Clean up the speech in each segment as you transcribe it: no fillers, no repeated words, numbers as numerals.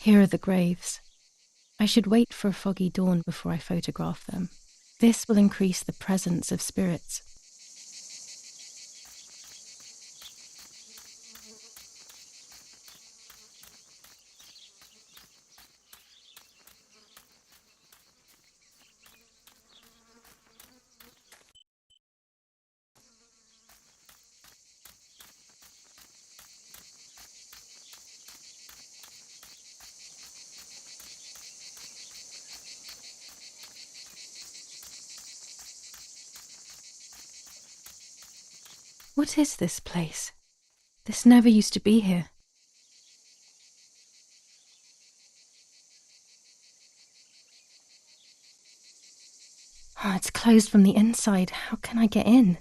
Here are the graves. I should wait for a foggy dawn before I photograph them. This will increase the presence of spirits. What is this place? This never used to be here. Oh, it's closed from the inside. How can I get in?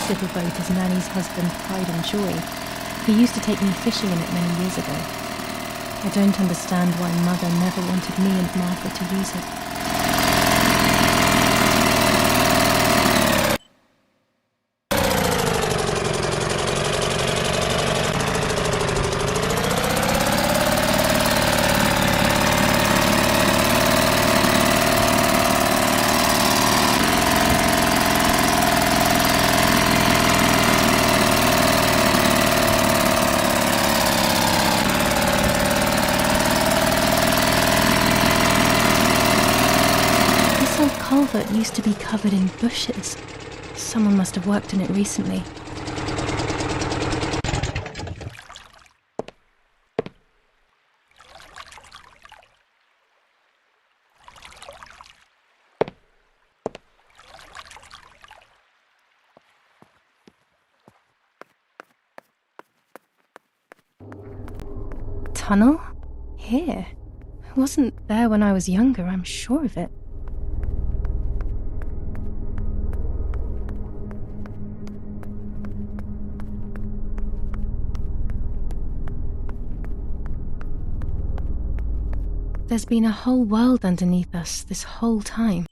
This little boat is Nanny's husband's pride and joy. He used to take me fishing in it many years ago. I don't understand why Mother never wanted me and Martha to use it. Culvert used to be covered in bushes. Someone must have worked in it recently. Tunnel? Here? It wasn't there when I was younger, I'm sure of it. There's been a whole world underneath us this whole time.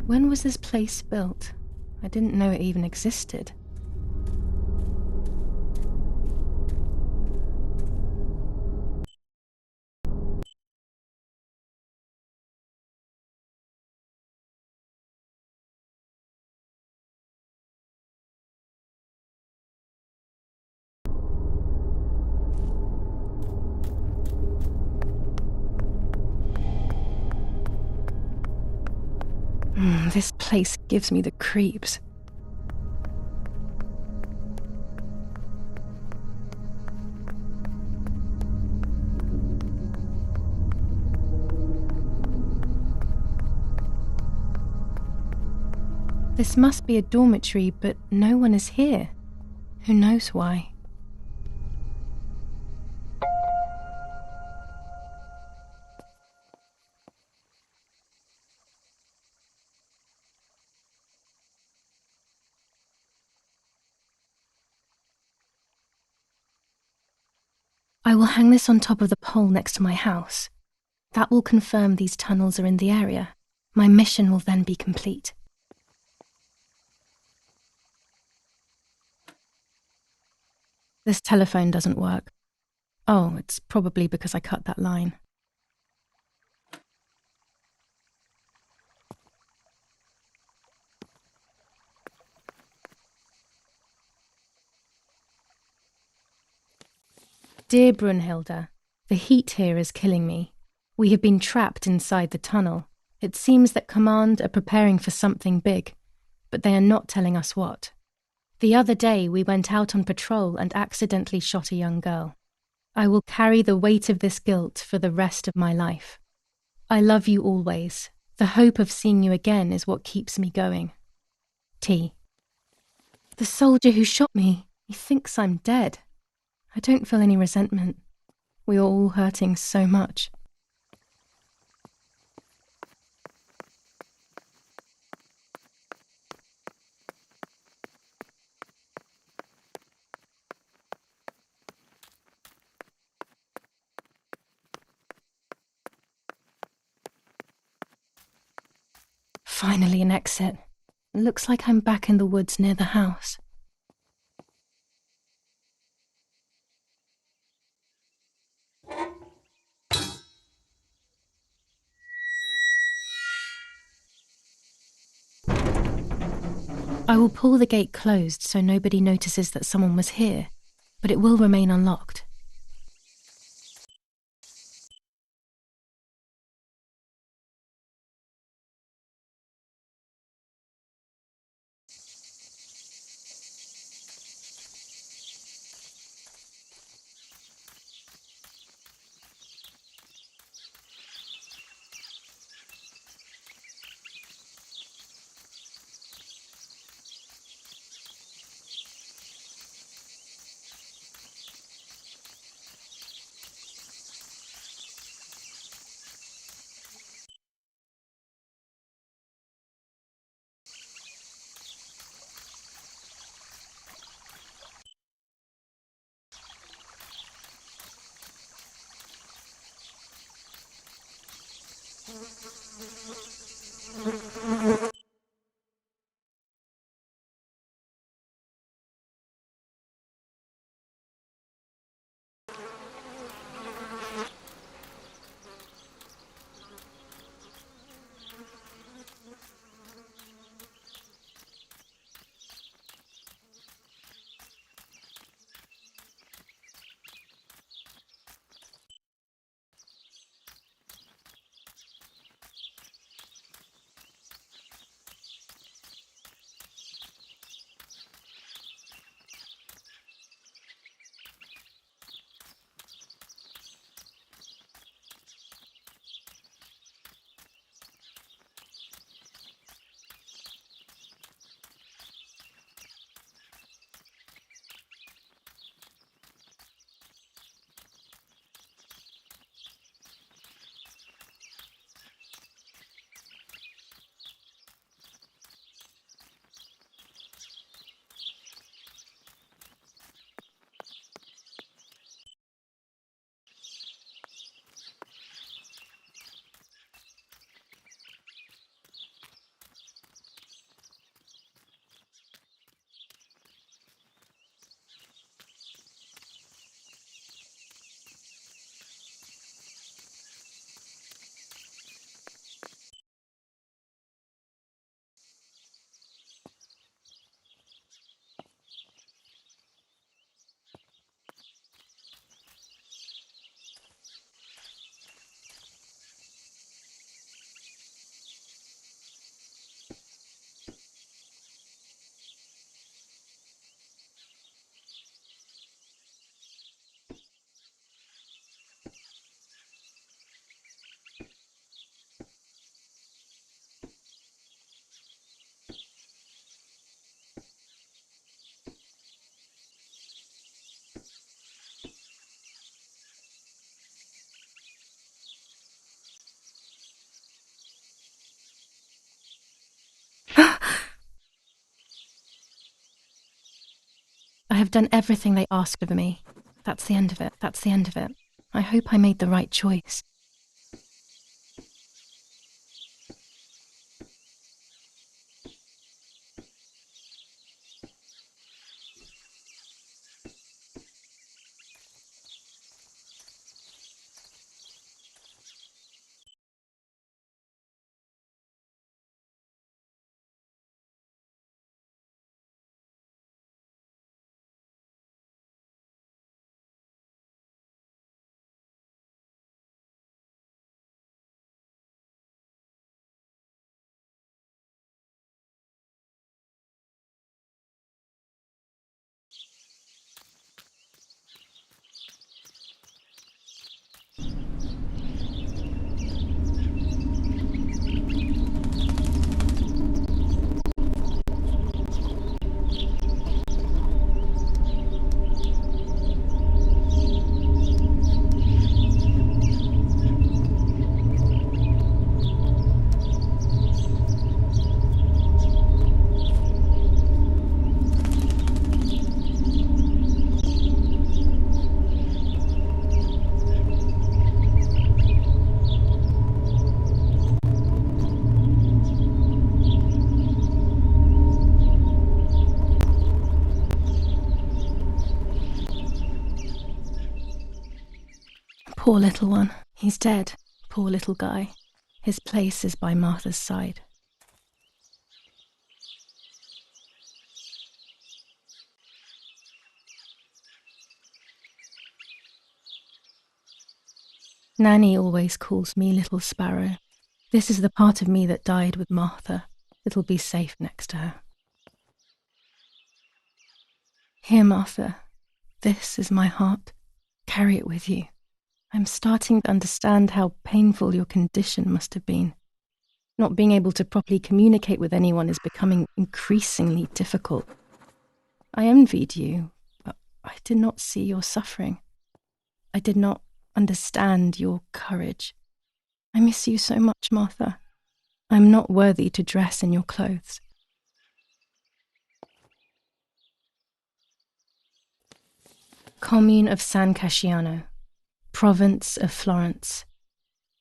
When was this place built? I didn't know it even existed. This place gives me the creeps. This must be a dormitory, but no one is here. Who knows why? I will hang this on top of the pole next to my house. That will confirm these tunnels are in the area. My mission will then be complete. This telephone doesn't work. Oh, it's probably because I cut that line. Dear Brunhilde, the heat here is killing me. We have been trapped inside the tunnel. It seems that Command are preparing for something big, but they are not telling us what. The other day we went out on patrol and accidentally shot a young girl. I will carry the weight of this guilt for the rest of my life. I love you always. The hope of seeing you again is what keeps me going. T. The soldier who shot me, he thinks I'm dead. I don't feel any resentment. We are all hurting so much. Finally an exit. Looks like I'm back in the woods near the house. I will pull the gate closed so nobody notices that someone was here, but it will remain unlocked. I have done everything they asked of me. That's the end of it. That's the end of it. I hope I made the right choice. Poor little one. He's dead. Poor little guy. His place is by Martha's side. Nanny always calls me Little Sparrow. This is the part of me that died with Martha. It'll be safe next to her. Here, Martha. This is my heart. Carry it with you. I'm starting to understand how painful your condition must have been. Not being able to properly communicate with anyone is becoming increasingly difficult. I envied you, but I did not see your suffering. I did not understand your courage. I miss you so much, Martha. I'm not worthy to dress in your clothes. Commune of San Casciano, Province of Florence.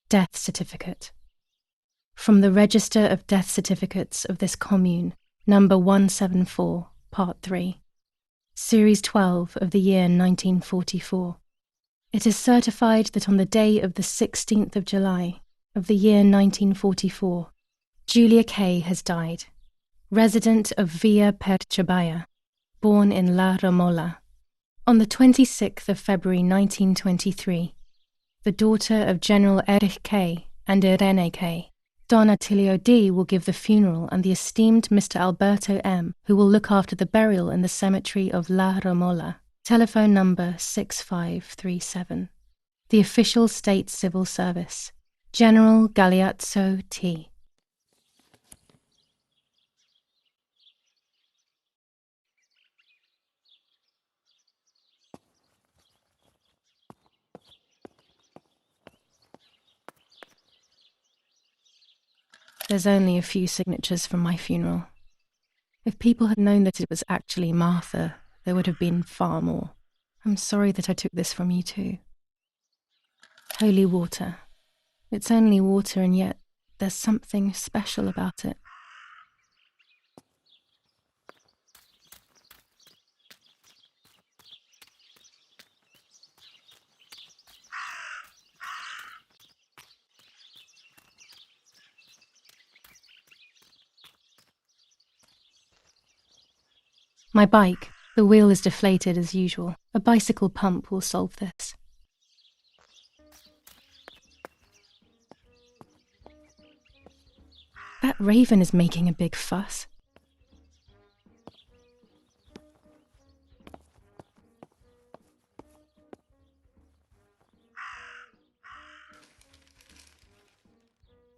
Death certificate. From the Register of Death Certificates of this commune, number 174, part 3, series 12 of the year 1944. It is certified that on the day of the 16th of July of the year 1944, Julia K. has died, resident of Villa Perchabaya, born in La Romola. On the 26th of February 1923, the daughter of General Erich K. and Irene K., Don Attilio D. will give the funeral, and the esteemed Mr. Alberto M., who will look after the burial in the cemetery of La Romola. Telephone number 6537. The official state civil service. General Galeazzo T. There's only a few signatures from my funeral. If people had known that it was actually Martha, there would have been far more. I'm sorry that I took this from you too. Holy water. It's only water, and yet there's something special about it. My bike, the wheel is deflated as usual. A bicycle pump will solve this. That raven is making a big fuss.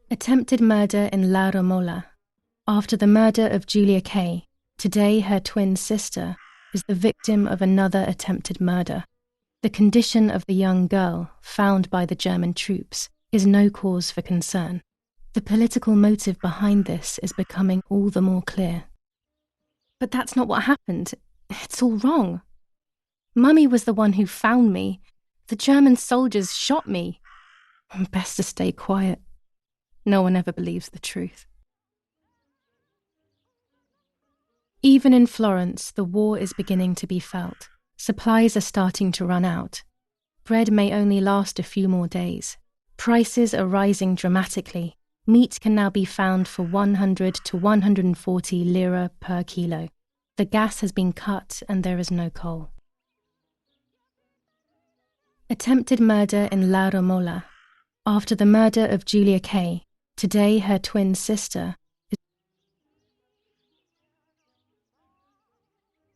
Attempted murder in La Romola. After the murder of Julia K., today her twin sister is the victim of another attempted murder. The condition of the young girl, found by the German troops, is no cause for concern. The political motive behind this is becoming all the more clear. But that's not what happened. It's all wrong. Mummy was the one who found me. The German soldiers shot me. Best to stay quiet. No one ever believes the truth. Even in Florence, the war is beginning to be felt. Supplies are starting to run out. Bread may only last a few more days. Prices are rising dramatically. Meat can now be found for 100 to 140 lira per kilo. The gas has been cut and there is no coal. Attempted murder in La Romola. After the murder of Julia K., today her twin sister is...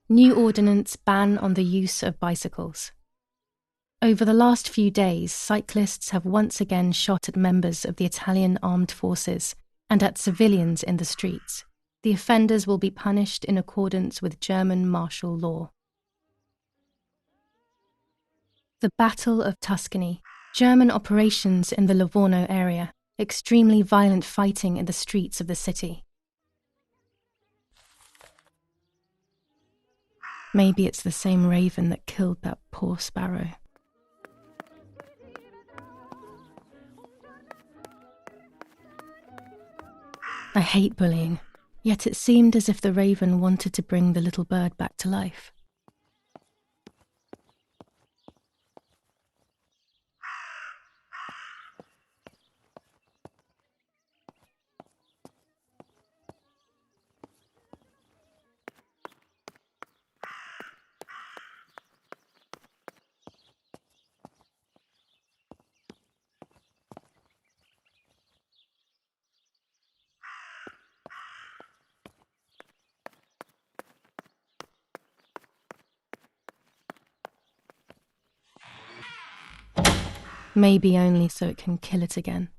New ordinance ban on the use of bicycles. Over the last few days, cyclists have once again shot at members of the Italian armed forces and at civilians in the streets. The offenders will be punished in accordance with German martial law. The Battle of Tuscany. German operations in the Livorno area. Extremely violent fighting in the streets of the city. Maybe it's the same raven that killed that poor sparrow. I hate bullying, yet it seemed as if the raven wanted to bring the little bird back to life. Maybe only so it can kill it again.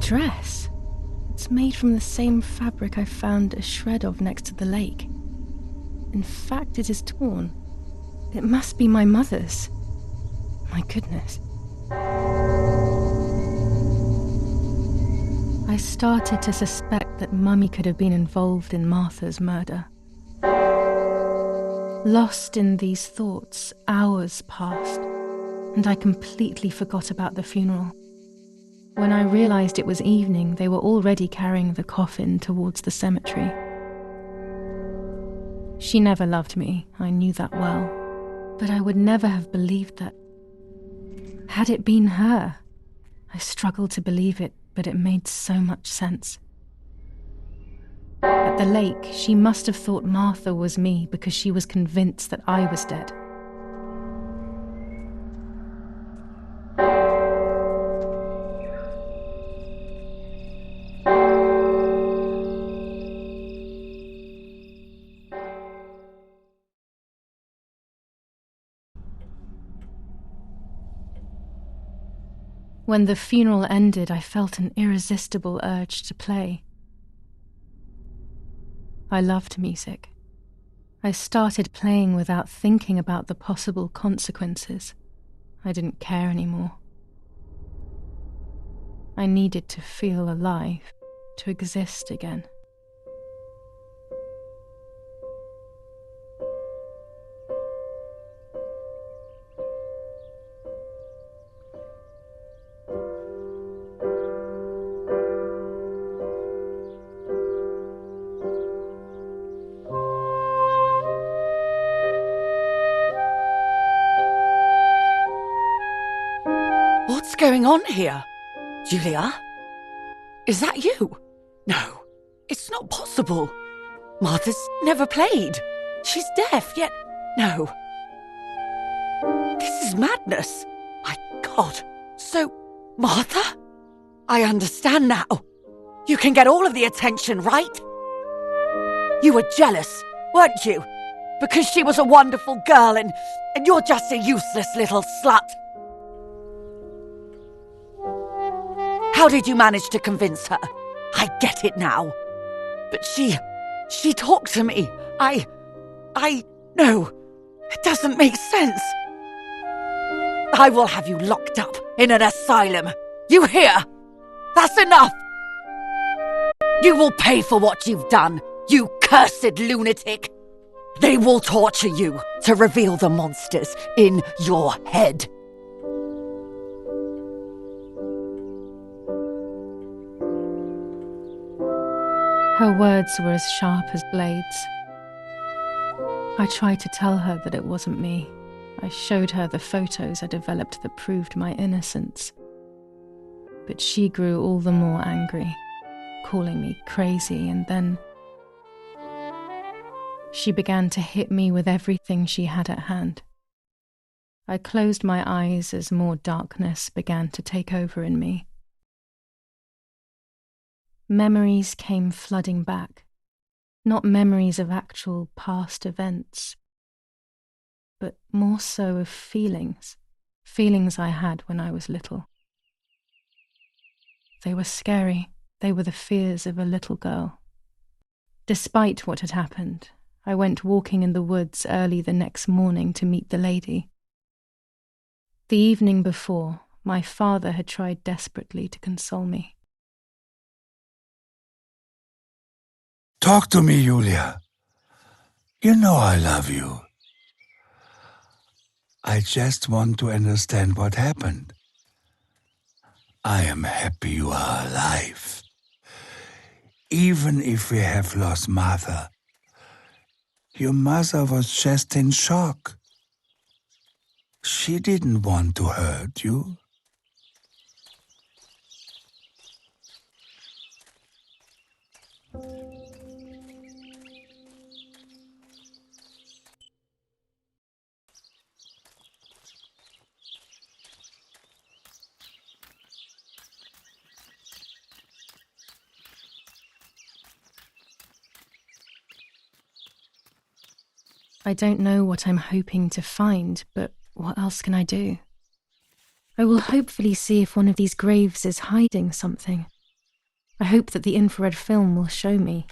dress. It's made from the same fabric I found a shred of next to the lake. In fact, it is torn. It must be my mother's. My goodness. I started to suspect that Mummy could have been involved in Martha's murder. Lost in these thoughts, hours passed, and I completely forgot about the funeral. When I realized it was evening, they were already carrying the coffin towards the cemetery. She never loved me, I knew that well, but I would never have believed that. Had it been her? I struggled to believe it, but it made so much sense. At the lake, she must have thought Martha was me because she was convinced that I was dead. When the funeral ended, I felt an irresistible urge to play. I loved music. I started playing without thinking about the possible consequences. I didn't care anymore. I needed to feel alive, to exist again. What's going on here? Julia? Is that you? No, it's not possible. Martha's never played. She's deaf, yet no. This is madness. My God. So, Martha? I understand now. You can get all of the attention, right? You were jealous, weren't you? Because she was a wonderful girl and you're just a useless little slut. How did you manage to convince her? I get it now. But she talked to me. No, it doesn't make sense. I will have you locked up in an asylum. You hear? That's enough. You will pay for what you've done, you cursed lunatic. They will torture you to reveal the monsters in your head. Her words were as sharp as blades. I tried to tell her that it wasn't me. I showed her the photos I developed that proved my innocence. But she grew all the more angry, calling me crazy, and then she began to hit me with everything she had at hand. I closed my eyes as more darkness began to take over in me. Memories came flooding back, not memories of actual past events, but more so of feelings I had when I was little. They were scary. They were the fears of a little girl. Despite what had happened, I went walking in the woods early the next morning to meet the lady. The evening before, my father had tried desperately to console me. Talk to me, Julia. You know I love you. I just want to understand what happened. I am happy you are alive. Even if we have lost Martha, your mother was just in shock. She didn't want to hurt you. I don't know what I'm hoping to find, but what else can I do? I will hopefully see if one of these graves is hiding something. I hope that the infrared film will show me.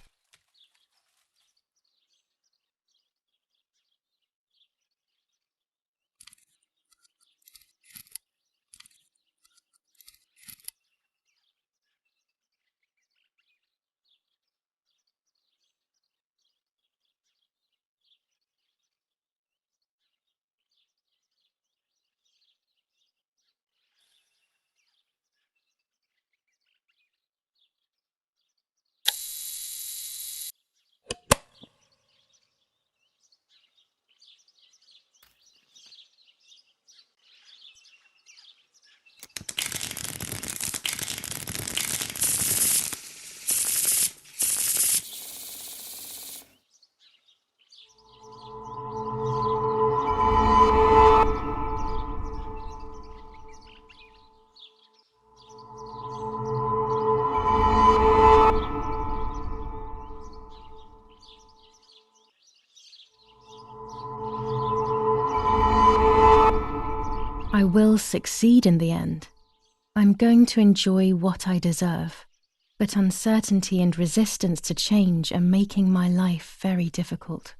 I will succeed in the end. I'm going to enjoy what I deserve, but uncertainty and resistance to change are making my life very difficult.